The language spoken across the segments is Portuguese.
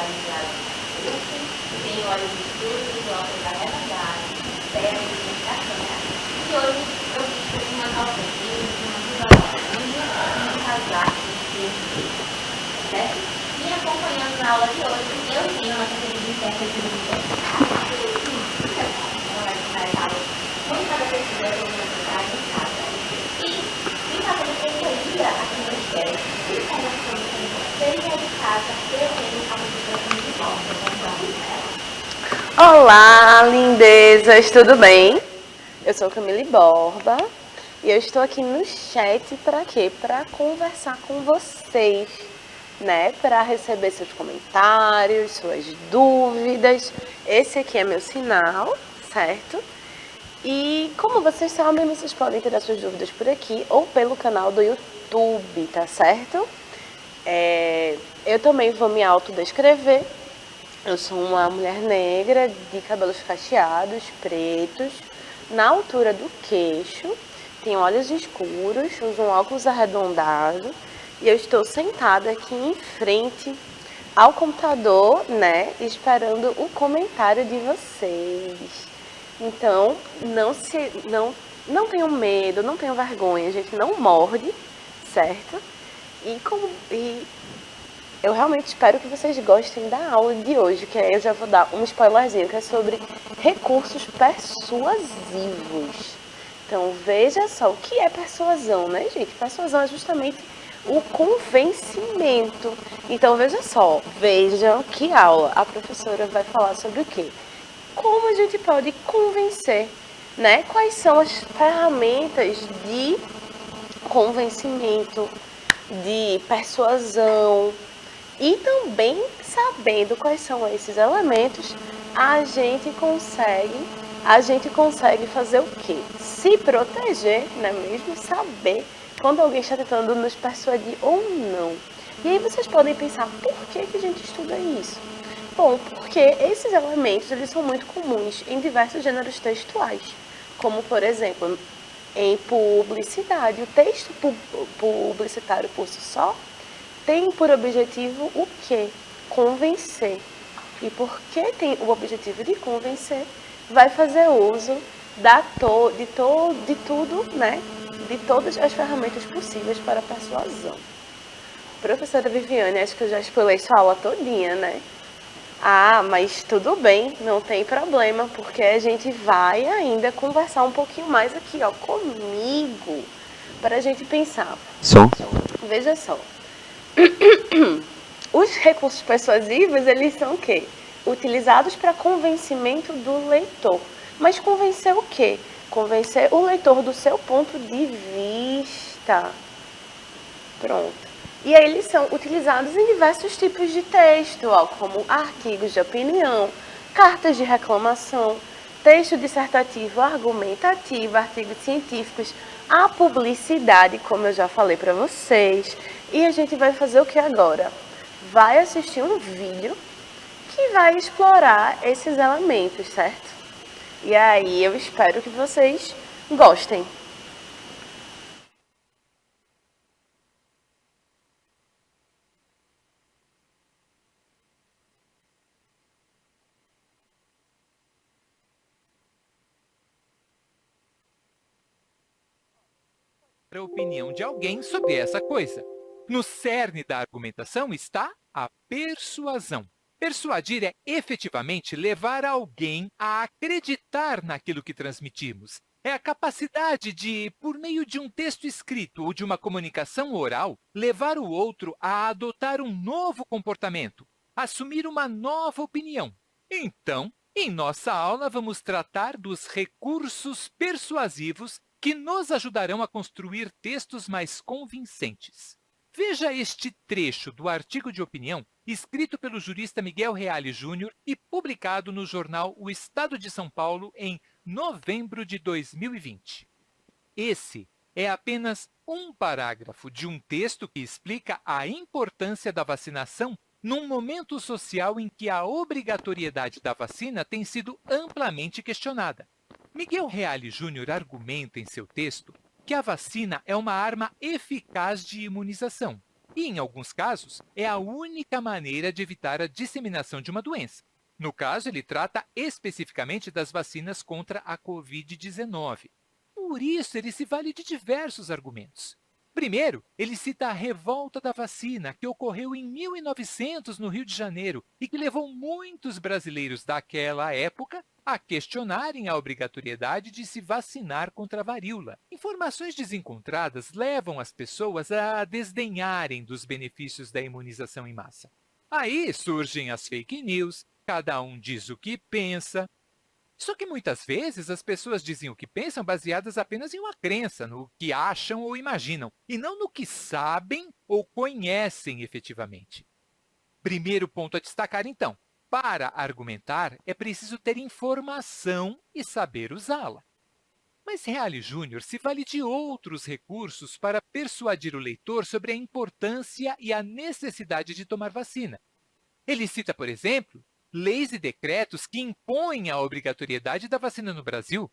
baseado no curso, tem horas de estudo, bloco da realidade, terra de educação. E hoje eu fiz uma nova vida, uma vida casar certo? E acompanhando na aula de hoje, eu tenho uma cadeira de intérprete do muita pesquisa sobre universidade em casa. E fazendo periferia aqui no Ministério, e conversando com vocês de casa, eu tenho a publicação de volta. Olá, lindezas, tudo bem? Eu sou Camille Borba e eu estou aqui no chat para quê? Para conversar com vocês, né? Para receber seus comentários, suas dúvidas. Esse aqui é meu sinal, certo? E como vocês sabem, vocês podem tirar suas dúvidas por aqui ou pelo canal do YouTube, tá certo? Eu também vou me autodescrever. Eu sou uma mulher negra de cabelos cacheados, pretos, na altura do queixo, tenho olhos escuros, uso um óculos arredondado e eu estou sentada aqui em frente ao computador, né, esperando o comentário de vocês. Então, não tenham medo, não tenham vergonha, a gente não morde, certo? E eu realmente espero que vocês gostem da aula de hoje, que aí eu já vou dar um spoilerzinho, que é sobre recursos persuasivos. Então, veja só, o que é persuasão, né, gente? Persuasão é justamente o convencimento. Então, veja só, vejam que aula. A professora vai falar sobre o quê? Como a gente pode convencer, né? Quais são as ferramentas de convencimento, de persuasão. E também, sabendo quais são esses elementos, a gente consegue fazer o quê? Se proteger, não é mesmo? Saber quando alguém está tentando nos persuadir ou não. E aí vocês podem pensar, por que a gente estuda isso? Bom, porque esses elementos eles são muito comuns em diversos gêneros textuais, como, por exemplo, em publicidade. O texto publicitário por si só tem por objetivo o quê? Convencer. E porque tem o objetivo de convencer, vai fazer uso de tudo, né? De todas as ferramentas possíveis para a persuasão. Professora Viviane, acho que eu já spoilei sua aula todinha, né? Ah, mas tudo bem, não tem problema, porque a gente vai ainda conversar um pouquinho mais aqui, ó, comigo, para a gente pensar. Veja só. Os recursos persuasivos, eles são o quê? Utilizados para convencimento do leitor. Mas convencer o quê? Convencer o leitor do seu ponto de vista. Pronto. E aí eles são utilizados em diversos tipos de texto, ó, como artigos de opinião, cartas de reclamação, texto dissertativo argumentativo, artigos científicos, a publicidade, como eu já falei para vocês. E a gente vai fazer o que agora? Vai assistir um vídeo que vai explorar esses elementos, certo? E aí eu espero que vocês gostem. A opinião de alguém sobre essa coisa. No cerne da argumentação está a persuasão. Persuadir é efetivamente levar alguém a acreditar naquilo que transmitimos. É a capacidade de, por meio de um texto escrito ou de uma comunicação oral, levar o outro a adotar um novo comportamento, assumir uma nova opinião. Então, em nossa aula, vamos tratar dos recursos persuasivos que nos ajudarão a construir textos mais convincentes. Veja este trecho do artigo de opinião escrito pelo jurista Miguel Reale Júnior e publicado no jornal O Estado de São Paulo em novembro de 2020. Esse é apenas um parágrafo de um texto que explica a importância da vacinação num momento social em que a obrigatoriedade da vacina tem sido amplamente questionada. Miguel Reale Júnior argumenta em seu texto que a vacina é uma arma eficaz de imunização. E, em alguns casos, é a única maneira de evitar a disseminação de uma doença. No caso, ele trata especificamente das vacinas contra a Covid-19. Por isso, ele se vale de diversos argumentos. Primeiro, ele cita a revolta da vacina, que ocorreu em 1900 no Rio de Janeiro e que levou muitos brasileiros daquela época a questionarem a obrigatoriedade de se vacinar contra a varíola. Informações desencontradas levam as pessoas a desdenharem dos benefícios da imunização em massa. Aí surgem as fake news, cada um diz o que pensa. Só que muitas vezes as pessoas dizem o que pensam baseadas apenas em uma crença, no que acham ou imaginam, e não no que sabem ou conhecem efetivamente. Primeiro ponto a destacar, então. Para argumentar, é preciso ter informação e saber usá-la. Mas Reale Júnior se vale de outros recursos para persuadir o leitor sobre a importância e a necessidade de tomar vacina. Ele cita, por exemplo, leis e decretos que impõem a obrigatoriedade da vacina no Brasil.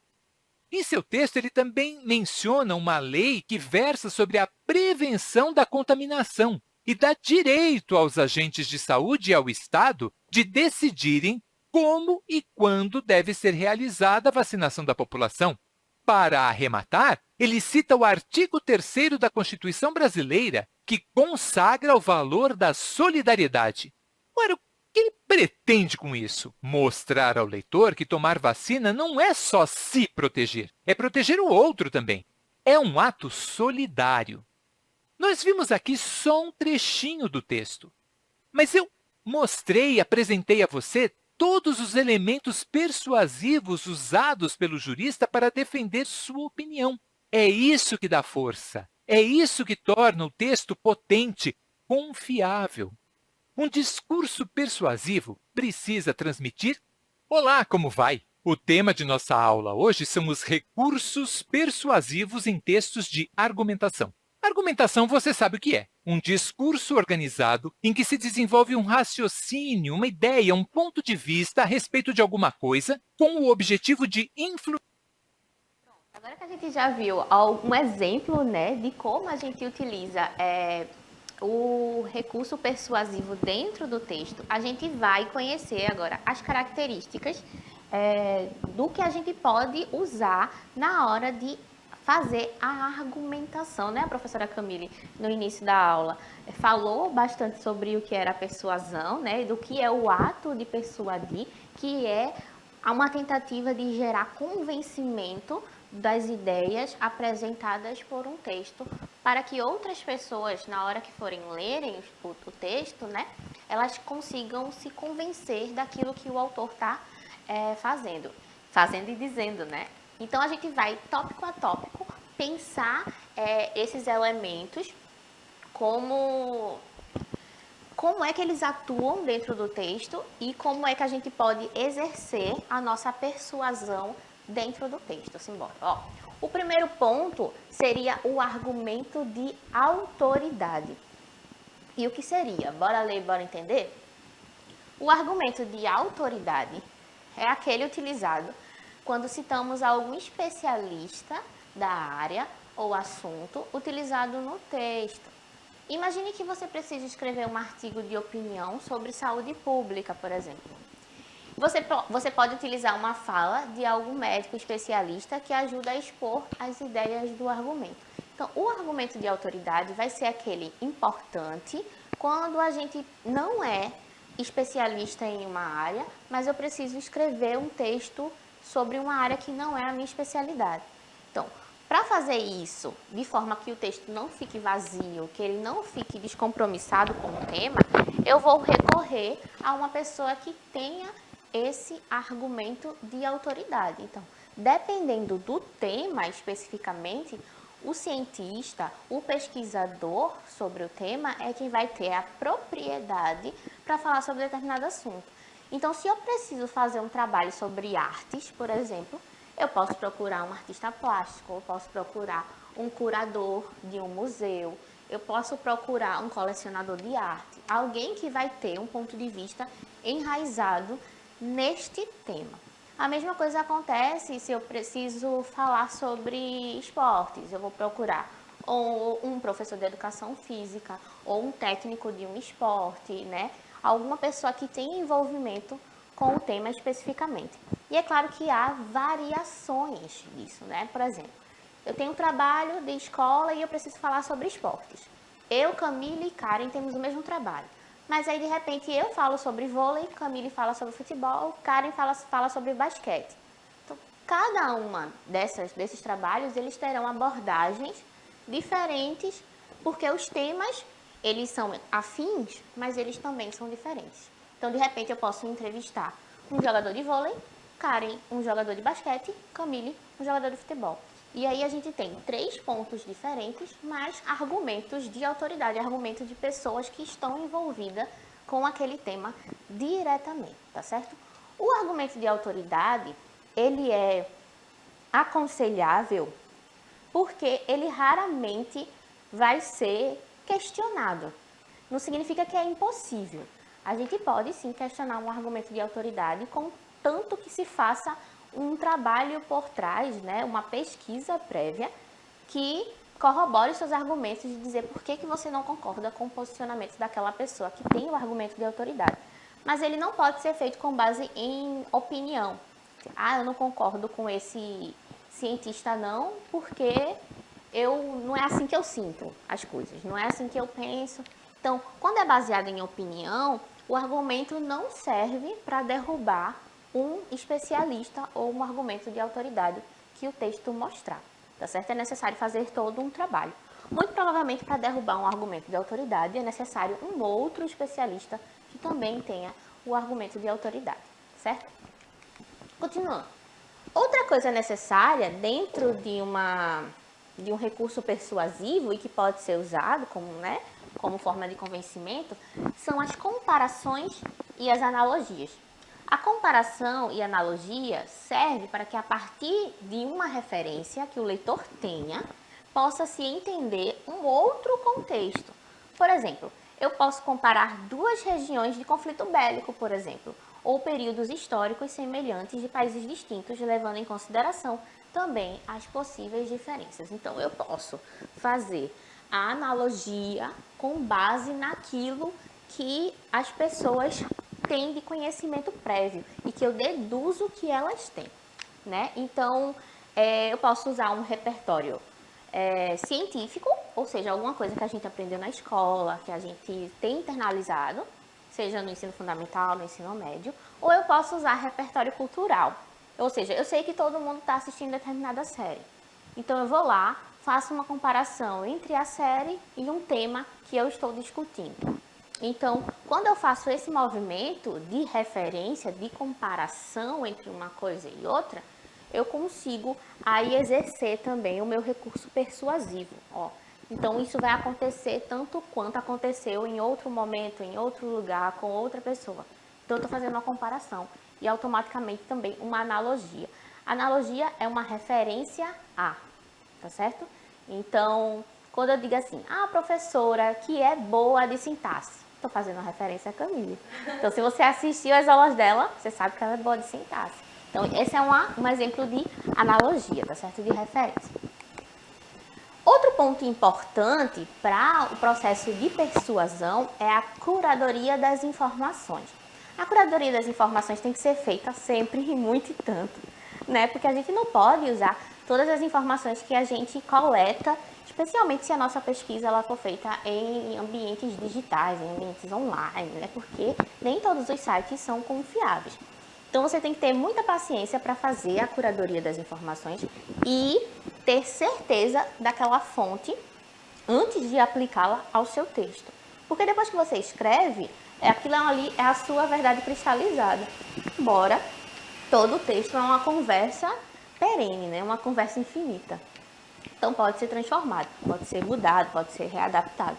Em seu texto, ele também menciona uma lei que versa sobre a prevenção da contaminação e dá direito aos agentes de saúde e ao Estado de decidirem como e quando deve ser realizada a vacinação da população. Para arrematar, ele cita o artigo 3º da Constituição Brasileira, que consagra o valor da solidariedade. Ora, o que ele pretende com isso? Mostrar ao leitor que tomar vacina não é só se proteger, é proteger o outro também. É um ato solidário. Nós vimos aqui só um trechinho do texto, mas eu mostrei e apresentei a você todos os elementos persuasivos usados pelo jurista para defender sua opinião. É isso que dá força, é isso que torna o texto potente, confiável. Um discurso persuasivo precisa transmitir "Olá, como vai?". O tema de nossa aula hoje são os recursos persuasivos em textos de argumentação. Argumentação você sabe o que é. Um discurso organizado em que se desenvolve um raciocínio, uma ideia, um ponto de vista a respeito de alguma coisa com o objetivo de influenciar. Agora que a gente já viu um exemplo, né, de como a gente utiliza o recurso persuasivo dentro do texto, a gente vai conhecer agora as características do que a gente pode usar na hora de fazer a argumentação, né? A professora Camille, no início da aula, falou bastante sobre o que era a persuasão, né? Do que é o ato de persuadir, que é uma tentativa de gerar convencimento das ideias apresentadas por um texto, para que outras pessoas, na hora que forem lerem o texto, né, elas consigam se convencer daquilo que o autor está fazendo e dizendo, né? Então, a gente vai, tópico a tópico, pensar esses elementos, como é que eles atuam dentro do texto e como é que a gente pode exercer a nossa persuasão dentro do texto. Simbora. Ó, o primeiro ponto seria o argumento de autoridade. E o que seria? Bora ler, bora entender? O argumento de autoridade é aquele utilizado quando citamos algum especialista da área ou assunto utilizado no texto. Imagine que você precisa escrever um artigo de opinião sobre saúde pública, por exemplo. Você pode utilizar uma fala de algum médico especialista que ajuda a expor as ideias do argumento. Então, o argumento de autoridade vai ser aquele importante quando a gente não é especialista em uma área, mas eu preciso escrever um texto sobre uma área que não é a minha especialidade. Então, para fazer isso de forma que o texto não fique vazio, que ele não fique descompromissado com o tema, eu vou recorrer a uma pessoa que tenha esse argumento de autoridade. Então, dependendo do tema especificamente, o cientista, o pesquisador sobre o tema é quem vai ter a propriedade para falar sobre determinado assunto. Então, se eu preciso fazer um trabalho sobre artes, por exemplo, eu posso procurar um artista plástico, eu posso procurar um curador de um museu, eu posso procurar um colecionador de arte, alguém que vai ter um ponto de vista enraizado neste tema. A mesma coisa acontece se eu preciso falar sobre esportes. Eu vou procurar ou um professor de educação física, ou um técnico de um esporte, né? Alguma pessoa que tenha envolvimento com o tema especificamente. E é claro que há variações disso, né? Por exemplo, eu tenho um trabalho de escola e eu preciso falar sobre esportes. Eu, Camille e Karen temos o mesmo trabalho. Mas aí, de repente, eu falo sobre vôlei, Camille fala sobre futebol, Karen fala sobre basquete. Então, cada uma desses trabalhos, eles terão abordagens diferentes, porque os temas, eles são afins, mas eles também são diferentes. Então, de repente, eu posso entrevistar um jogador de vôlei, Karen, um jogador de basquete, Camille, um jogador de futebol. E aí a gente tem 3 pontos diferentes, mas argumentos de autoridade, argumentos de pessoas que estão envolvidas com aquele tema diretamente, tá certo? O argumento de autoridade, ele é aconselhável porque ele raramente vai ser questionado. Não significa que é impossível. A gente pode sim questionar um argumento de autoridade, contanto que se faça um trabalho por trás, né, uma pesquisa prévia que corrobore seus argumentos e dizer por que você não concorda com o posicionamento daquela pessoa que tem o argumento de autoridade. Mas ele não pode ser feito com base em opinião. Eu não concordo com esse cientista não, porque não é assim que eu sinto as coisas, não é assim que eu penso. Então, quando é baseado em opinião, o argumento não serve para derrubar um especialista ou um argumento de autoridade que o texto mostrar, tá certo? É necessário fazer todo um trabalho. Muito provavelmente, para derrubar um argumento de autoridade, é necessário um outro especialista que também tenha o argumento de autoridade, certo? Continuando. Outra coisa necessária dentro de um recurso persuasivo e que pode ser usado como forma de convencimento são as comparações e as analogias. A comparação e analogia serve para que a partir de uma referência que o leitor tenha, possa se entender um outro contexto. Por exemplo, eu posso comparar 2 regiões de conflito bélico, por exemplo, ou períodos históricos semelhantes de países distintos, levando em consideração também as possíveis diferenças. Então, eu posso fazer a analogia com base naquilo que as pessoas têm de conhecimento prévio e que eu deduzo que elas têm, né? Então, eu posso usar um repertório científico, ou seja, alguma coisa que a gente aprendeu na escola, que a gente tem internalizado, seja no ensino fundamental, no ensino médio, ou eu posso usar repertório cultural, ou seja, eu sei que todo mundo está assistindo determinada série, então eu vou lá, faço uma comparação entre a série e um tema que eu estou discutindo. Então, quando eu faço esse movimento de referência, de comparação entre uma coisa e outra, eu consigo aí exercer também o meu recurso persuasivo. Então, isso vai acontecer tanto quanto aconteceu em outro momento, em outro lugar, com outra pessoa. Então, eu estou fazendo uma comparação e automaticamente também uma analogia. Analogia é uma referência a, tá certo? Então, quando eu digo assim, professora que é boa de sintaxe, estou fazendo uma referência a Camille. Então, se você assistiu às aulas dela, você sabe que ela é boa de sintaxe. Então, esse é um exemplo de analogia, tá certo? De referência. Outro ponto importante para o processo de persuasão é a curadoria das informações. A curadoria das informações tem que ser feita sempre e muito e tanto, né? Porque a gente não pode usar todas as informações que a gente coleta, especialmente se a nossa pesquisa ela for feita em ambientes digitais, em ambientes online, né? Porque nem todos os sites são confiáveis. Então, você tem que ter muita paciência para fazer a curadoria das informações e ter certeza daquela fonte antes de aplicá-la ao seu texto. Porque depois que você escreve, aquilo ali é a sua verdade cristalizada. Embora todo o texto é uma conversa perene, né? Uma conversa infinita. Então, pode ser transformado, pode ser mudado, pode ser readaptado.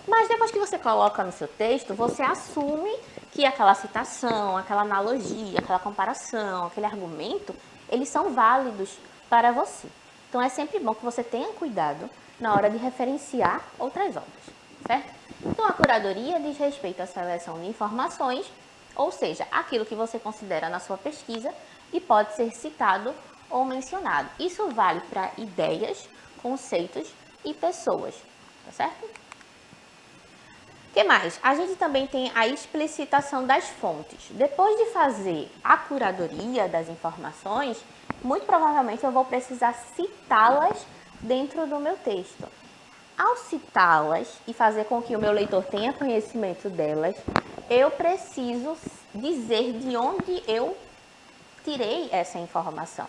Mas depois que você coloca no seu texto, você assume que aquela citação, aquela analogia, aquela comparação, aquele argumento, eles são válidos para você. Então, é sempre bom que você tenha cuidado na hora de referenciar outras obras, certo? Então, a curadoria diz respeito à seleção de informações, ou seja, aquilo que você considera na sua pesquisa e pode ser citado ou mencionado. Isso vale para ideias, conceitos, e pessoas, tá certo? O que mais? A gente também tem a explicitação das fontes. Depois de fazer a curadoria das informações, muito provavelmente eu vou precisar citá-las dentro do meu texto. Ao citá-las e fazer com que o meu leitor tenha conhecimento delas, eu preciso dizer de onde eu tirei essa informação.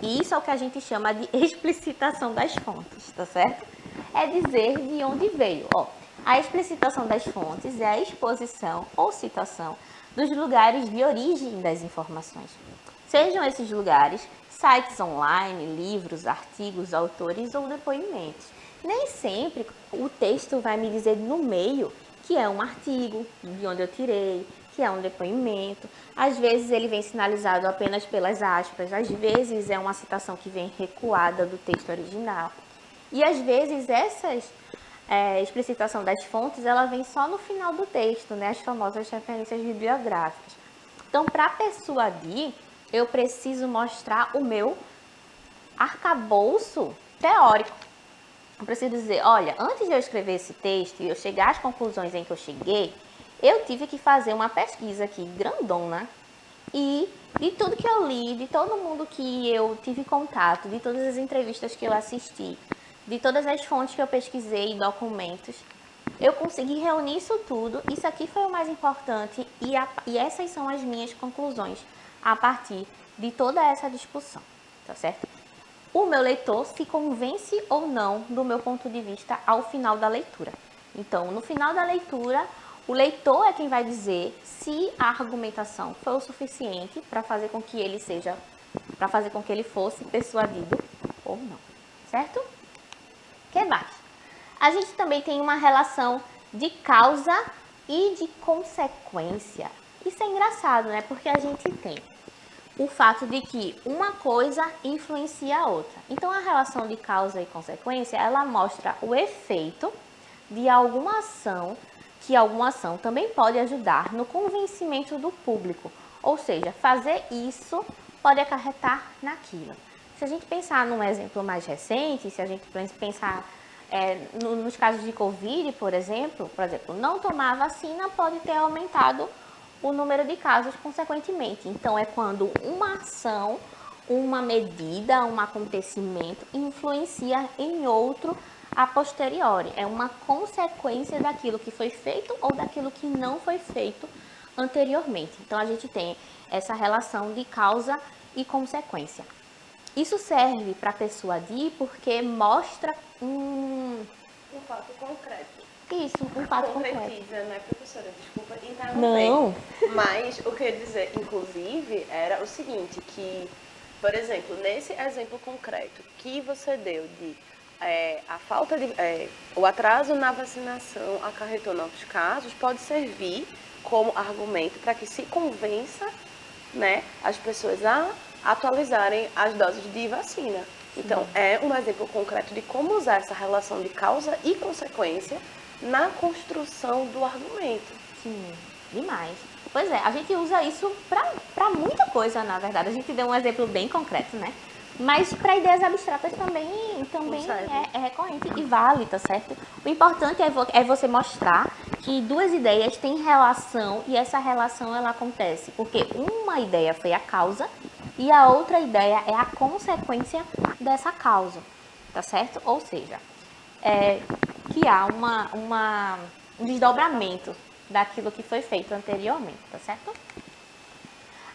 E isso é o que a gente chama de explicitação das fontes, tá certo? É dizer de onde veio. Ó, a explicitação das fontes é a exposição ou citação dos lugares de origem das informações. Sejam esses lugares sites online, livros, artigos, autores ou depoimentos. Nem sempre o texto vai me dizer no meio que é um artigo, de onde eu tirei, que é um depoimento. Às vezes ele vem sinalizado apenas pelas aspas, às vezes é uma citação que vem recuada do texto original. E às vezes essas explicitação das fontes, ela vem só no final do texto, né? As famosas referências bibliográficas. Então, para persuadir, eu preciso mostrar o meu arcabouço teórico. Eu preciso dizer, olha, antes de eu escrever esse texto e eu chegar às conclusões em que eu cheguei, eu tive que fazer uma pesquisa aqui grandona e de tudo que eu li, de todo mundo que eu tive contato, de todas as entrevistas que eu assisti, de todas as fontes que eu pesquisei, documentos, eu consegui reunir isso tudo. Isso aqui foi o mais importante e essas são as minhas conclusões a partir de toda essa discussão, tá certo? O meu leitor se convence ou não do meu ponto de vista ao final da leitura. Então, no final da leitura, o leitor é quem vai dizer se a argumentação foi o suficiente para fazer com que ele fosse persuadido ou não, certo? O que mais? A gente também tem uma relação de causa e de consequência. Isso é engraçado, né? Porque a gente tem o fato de que uma coisa influencia a outra. Então, a relação de causa e consequência, ela mostra o efeito de alguma ação, que alguma ação também pode ajudar no convencimento do público. Ou seja, fazer isso pode acarretar naquilo. Se a gente pensar num exemplo mais recente, se a gente pensar nos casos de Covid, por exemplo, não tomar vacina pode ter aumentado o número de casos consequentemente. Então, é quando uma ação, uma medida, um acontecimento influencia em outro a posteriori. É uma consequência daquilo que foi feito ou daquilo que não foi feito anteriormente. Então, a gente tem essa relação de causa e consequência. Isso serve para persuadir porque mostra um fato concreto. Isso, um fato concreto. Concretiza, né, professora? Desculpa interromper. Não. Mas o que eu ia dizer, inclusive, era o seguinte, que, por exemplo, nesse exemplo concreto que você deu de a falta de... o atraso na vacinação acarretou novos casos, pode servir como argumento para que se convença, né, as pessoas a atualizarem as doses de vacina. Então, é um exemplo concreto de como usar essa relação de causa e consequência na construção do argumento. Sim, demais. Pois é, a gente usa isso para muita coisa, na verdade. A gente deu um exemplo bem concreto, né? Mas para ideias abstratas também é recorrente e vale, tá certo? O importante é você mostrar que duas ideias têm relação e essa relação ela acontece porque uma ideia foi a causa e a outra ideia é a consequência dessa causa, tá certo? Ou seja, que há um desdobramento daquilo que foi feito anteriormente, tá certo?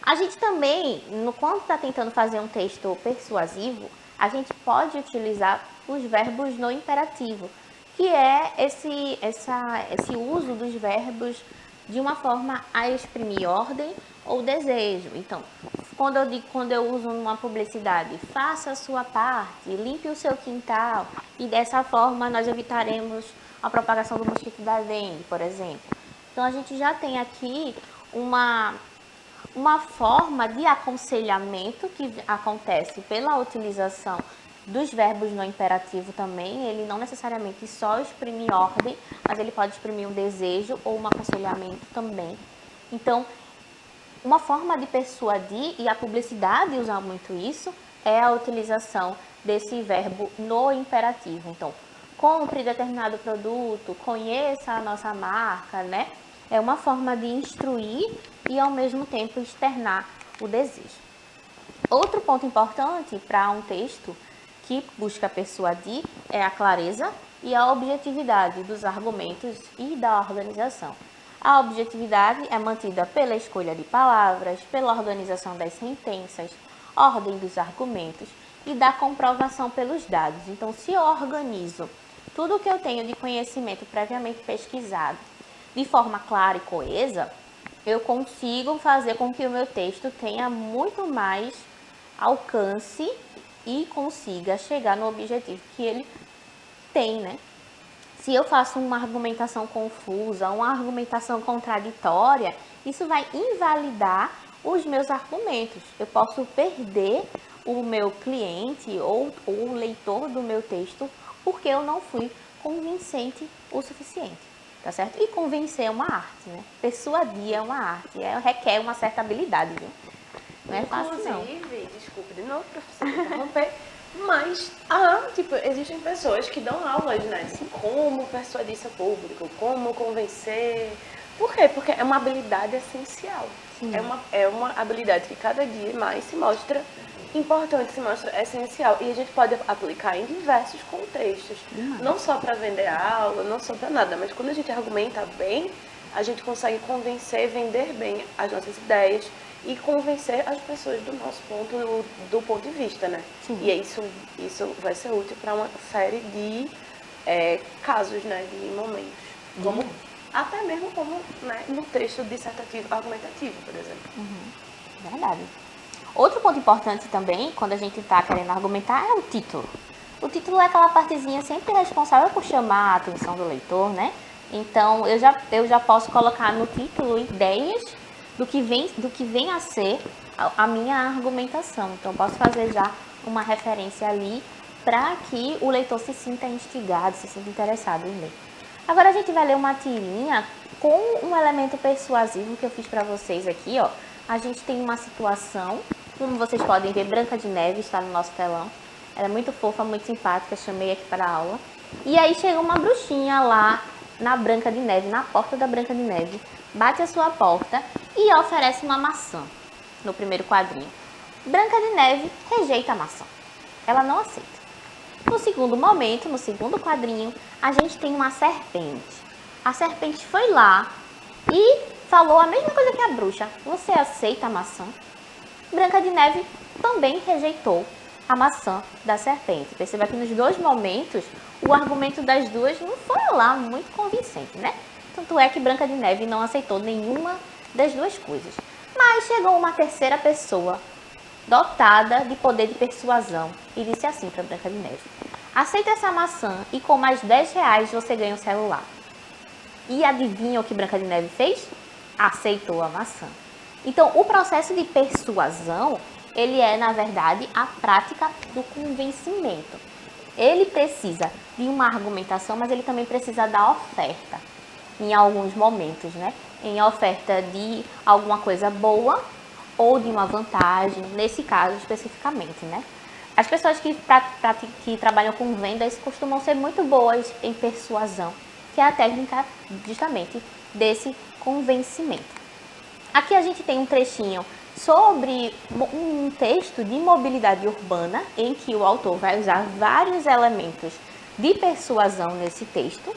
A gente também, quando está tentando fazer um texto persuasivo, a gente pode utilizar os verbos no imperativo, que é esse uso dos verbos de uma forma a exprimir ordem ou desejo. Então, quando eu uso uma publicidade, faça a sua parte, limpe o seu quintal, e dessa forma nós evitaremos a propagação do mosquito da dengue, por exemplo. Então, a gente já tem aqui uma forma de aconselhamento que acontece pela utilização dos verbos no imperativo também. Ele não necessariamente só exprime ordem, mas ele pode exprimir um desejo ou um aconselhamento também. Então, uma forma de persuadir, e a publicidade usa muito isso, é a utilização desse verbo no imperativo. Então, compre determinado produto, conheça a nossa marca, né? É uma forma de instruir e ao mesmo tempo externar o desejo. Outro ponto importante para um texto que busca persuadir é a clareza e a objetividade dos argumentos e da organização. A objetividade é mantida pela escolha de palavras, pela organização das sentenças, ordem dos argumentos e da comprovação pelos dados. Então, se eu organizo tudo o que eu tenho de conhecimento previamente pesquisado de forma clara e coesa, eu consigo fazer com que o meu texto tenha muito mais alcance e consiga chegar no objetivo que ele tem, né? Se eu faço uma argumentação confusa, uma argumentação contraditória, isso vai invalidar os meus argumentos. Eu posso perder o meu cliente ou o leitor do meu texto porque eu não fui convincente o suficiente, tá certo? E convencer é uma arte, né? Persuadir é uma arte, requer uma certa habilidade, viu? Não é fácil, não. Inclusive, desculpe de novo, professor, interromper, mas, existem pessoas que dão aulas, né? Assim, como persuadir seu público, como convencer. Por quê? Porque é uma habilidade essencial. É uma habilidade que cada dia mais se mostra importante, se mostra essencial. E a gente pode aplicar em diversos contextos. Não só para vender aula, não só para nada, mas quando a gente argumenta bem, a gente consegue convencer, vender bem as nossas ideias e convencer as pessoas do nosso ponto de vista, né? Sim. E isso vai ser útil para uma série de casos, né? De momentos. Como, até mesmo como, né, no texto dissertativo argumentativo, por exemplo. Verdade. Outro ponto importante também, quando a gente está querendo argumentar, é o título. O título é aquela partezinha sempre responsável por chamar a atenção do leitor, né? Então, eu já posso colocar no título ideias do que vem a ser a minha argumentação. Então, eu posso fazer já uma referência ali para que o leitor se sinta instigado, se sinta interessado em ler. Agora, a gente vai ler uma tirinha com um elemento persuasivo que eu fiz para vocês aqui, ó. A gente tem uma situação, como vocês podem ver, Branca de Neve está no nosso telão. Ela é muito fofa, muito simpática, chamei aqui para a aula. E aí chega uma bruxinha lá na Branca de Neve, na porta da Branca de Neve, bate a sua porta e oferece uma maçã no primeiro quadrinho. Branca de Neve rejeita a maçã. Ela não aceita. No segundo momento, no segundo quadrinho, a gente tem uma serpente. A serpente foi lá e falou a mesma coisa que a bruxa. Você aceita a maçã? Branca de Neve também rejeitou a maçã da serpente. Perceba que nos dois momentos, o argumento das duas não foi lá muito convincente, né? Tanto é que Branca de Neve não aceitou nenhuma das duas coisas. Mas chegou uma terceira pessoa, dotada de poder de persuasão, e disse assim para Branca de Neve: aceita essa maçã e com mais R$10 você ganha um celular. E adivinha o que Branca de Neve fez? Aceitou a maçã. Então, o processo de persuasão, ele é, na verdade, a prática do convencimento. Ele precisa de uma argumentação, mas ele também precisa da oferta, em alguns momentos, né? Em oferta de alguma coisa boa ou de uma vantagem, nesse caso especificamente, né? As pessoas que trabalham com vendas costumam ser muito boas em persuasão, que é a técnica justamente desse convencimento. Aqui a gente tem um trechinho sobre um texto de mobilidade urbana, em que o autor vai usar vários elementos de persuasão nesse texto.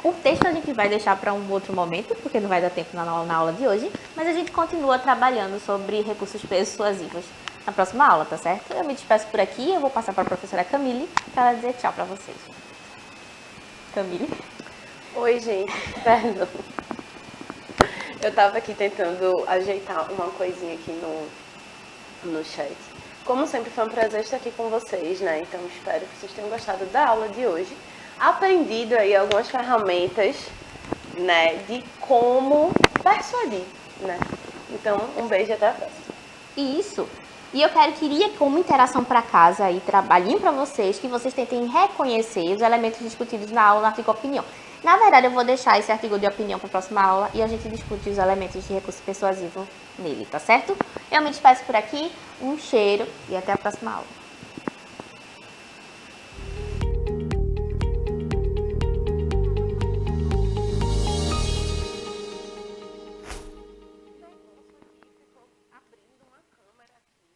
O texto a gente vai deixar para um outro momento, porque não vai dar tempo na aula de hoje, mas a gente continua trabalhando sobre recursos persuasivos na próxima aula, tá certo? Eu me despeço por aqui, eu vou passar para a professora Camille para ela dizer tchau para vocês. Camille? Oi, gente, perdão. Eu tava aqui tentando ajeitar uma coisinha aqui no chat. Como sempre, foi um prazer estar aqui com vocês, né? Então, espero que vocês tenham gostado da aula de hoje. Aprendido aí algumas ferramentas, né? De como persuadir, né? Então, um beijo e até a próxima. Isso. E eu queria como interação para casa e trabalhinho para vocês, que vocês tentem reconhecer os elementos discutidos na aula no artigo opinião. Na verdade, eu vou deixar esse artigo de opinião para a próxima aula e a gente discute os elementos de recurso persuasivo nele, tá certo? Eu me despeço por aqui, um cheiro e até a próxima aula.